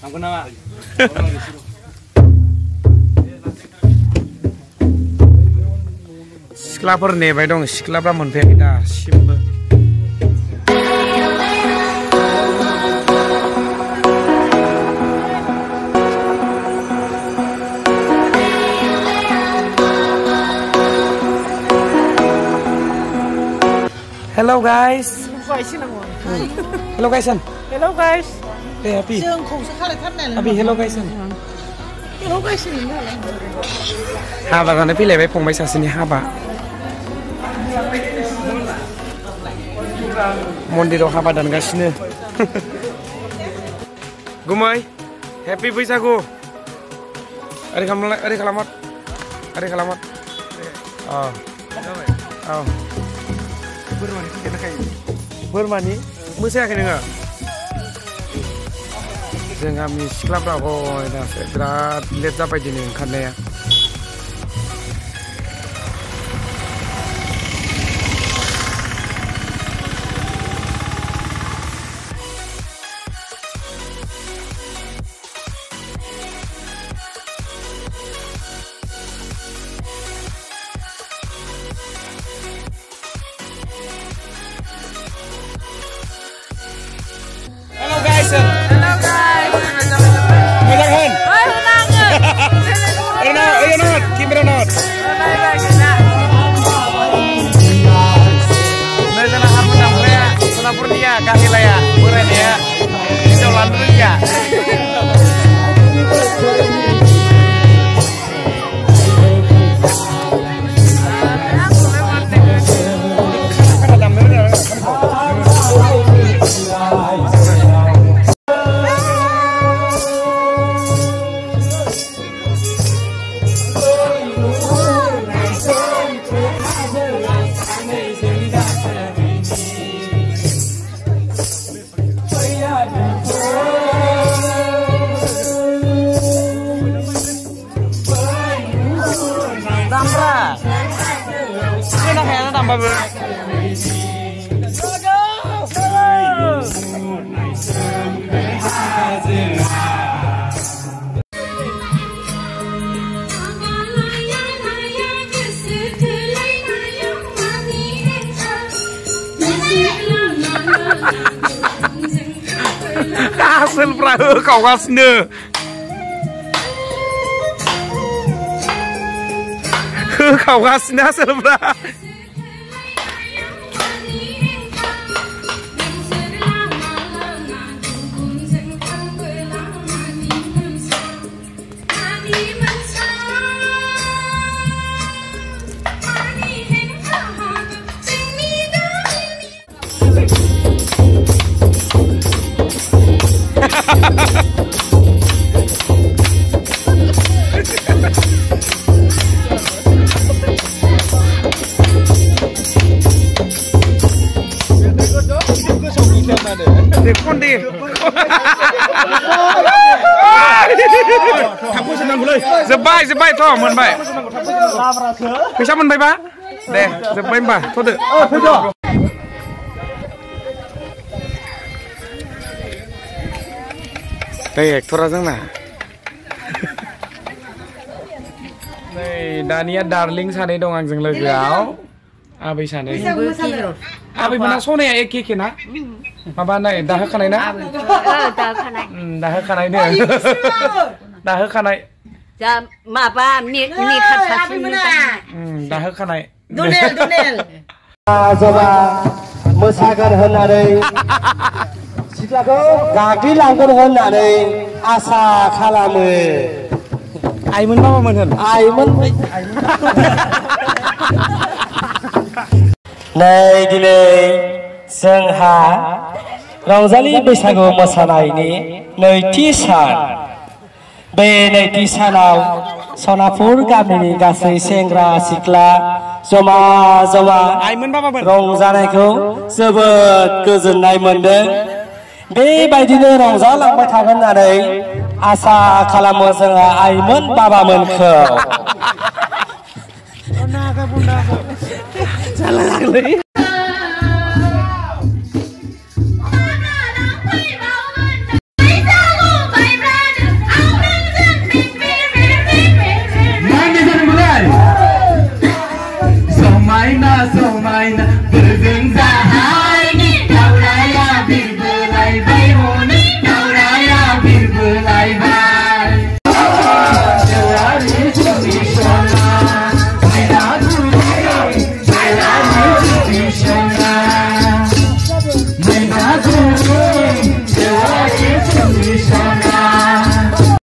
Ampun nama. Siklaper nebai dong, siklapra मोनफैयाखै दासिमबो. Hello guys. Hello guys. Hello guys. Hey Happy. Happy hello guys. Hello guys. Haba kan pilih baik pengbai sasini haba. Mondiro haba dan gasine. Gumai. Happy Baisagu. Ari kalamat. Oh. Oh. Bermani मोसायाखै नोङो जों गामि सिख्लाफ्रा दासो बिराद लेट जाबाय दिनै ओंखारनाया Hello guys. Mudah-mudahan. Not. Kimberly not. Nah, sana aku namanya Purnia Kahila ya, Buren ya. Jalan dulu ya. Hasil perahu kau kasne. Kau kasne hasil perahu. Kondi. Kamu senang boleh? Sebai toh, monbai. Bisa monbai ba? Deh, sebai ba, toh deh. Deh, ektor aja na. Deh, Dania darling sana dong anjing legau. Abi sana. Abi mana sone ya eki na? Apa naik dah kanai na? Dah kanai ni. Dah kanai. Jam apa ni kata dah kanai. Donel. Coba mosakan होननानै सिख्लाखौ गाग्लिलांगोन होननानै आसा खालामो. Aiman apa manhan? Aiman. नै दिनै जोंहा रंजालि बैसागु मोसानायनि नैथि सान बे नैथि सानाव सनापुर गामिनि गासै सेंग्रा सिख्ला जमा रंजानायखौ जोबोद गोजोननाय मोनदों बेबायदिनो रंजालांबाय थागोन होननानै आसा खालामो जोंहा आइमोन बाबामोनखौ Jalan समायना